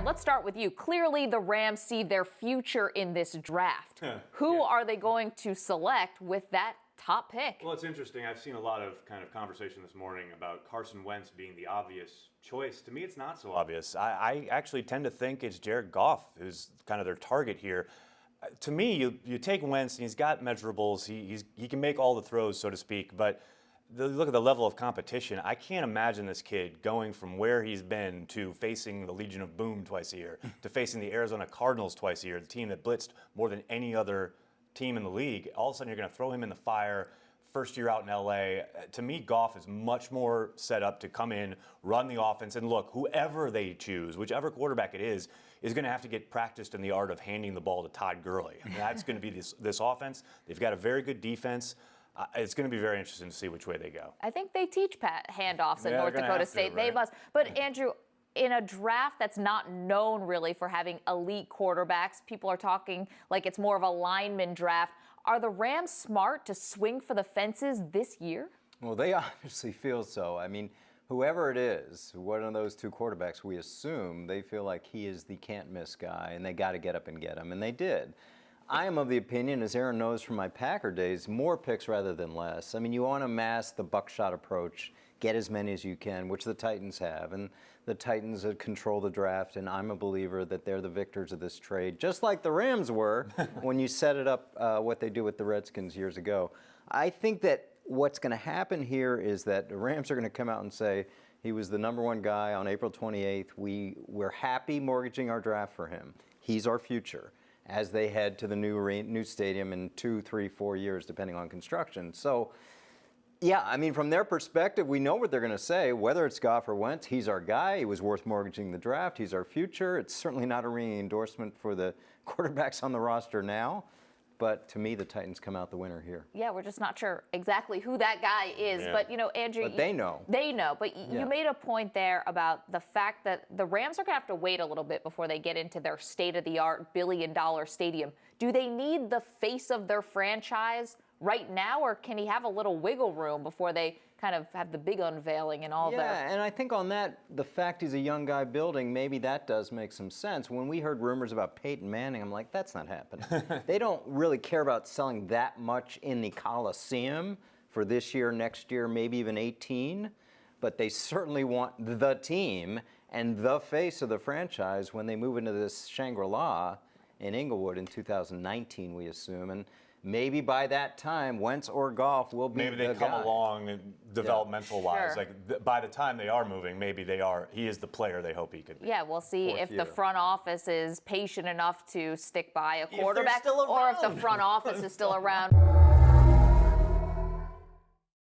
Aaron, let's start with you. Clearly, the Rams see their future in this draft. Who are they going to select with that top pick? Well, it's interesting. I've seen a lot of kind of conversation this morning about Carson Wentz being the obvious choice. To me, it's not so obvious. I actually tend to think it's Jared Goff who's kind of their target here. To me, you take Wentz, and he's got measurables. He can make all the throws, so to speak, but look at the level of competition. I can't imagine this kid going from where he's been to facing the Legion of Boom twice a year, to facing the Arizona Cardinals twice a year, the team that blitzed more than any other team in the league. All of a sudden, you're going to throw him in the fire. First year out in LA. To me, Goff is much more set up to come in, run the offense, and look, whoever they choose, whichever quarterback it is going to have to get practiced in the art of handing the ball to Todd Gurley. And that's going to be this offense. They've got a very good defense. It's going to be very interesting to see which way they go. I think they teach handoffs at North Dakota State. Right? They must. But Andrew, in a draft that's not known really for having elite quarterbacks, people are talking like it's more of a lineman draft. Are the Rams smart to swing for the fences this year? Well, they obviously feel so. I mean, whoever it is, one of those two quarterbacks, we assume they feel like he is the can't-miss guy, and they got to get up and get him, and they did. I am of the opinion, as Aaron knows from my Packer days, more picks rather than less. I mean, you want to mask the buckshot approach, get as many as you can, which the Titans have. And the Titans control the draft, and I'm a believer that they're the victors of this trade, just like the Rams were when you set it up what they do with the Redskins years ago. I think that what's going to happen here is that the Rams are going to come out and say, he was the number one guy on April 28th. We're happy mortgaging our draft for him. He's our future, as they head to the new stadium in 2, 3, 4 years, depending on construction. So, yeah, I mean, from their perspective, we know what they're going to say. Whether it's Goff or Wentz, he's our guy. He was worth mortgaging the draft. He's our future. It's certainly not a ringing endorsement for the quarterbacks on the roster now. But to me, the Titans come out the winner here. Yeah, we're just not sure exactly who that guy is. Yeah. But, you know, Andrew. But they know. They know. But you made a point there about the fact that the Rams are going to have to wait a little bit before they get into their state-of-the-art billion-dollar stadium. Do they need the face of their franchise right now, or can he have a little wiggle room before they kind of have the big unveiling and all that? Yeah, and I think on that, the fact he's a young guy building, maybe that does make some sense. When we heard rumors about Peyton Manning, I'm like, that's not happening. They don't really care about selling that much in the Coliseum for this year, next year, maybe even 18, but they certainly want the team and the face of the franchise when they move into this Shangri-La in Inglewood in 2019, we assume. And maybe by that time, Wentz or Goff will be maybe they come along developmental-wise. Sure. Like by the time they are moving, maybe they are. He is the player they hope he could be. Yeah, we'll see if the front office is patient enough to stick by a quarterback, or if the front office is still around.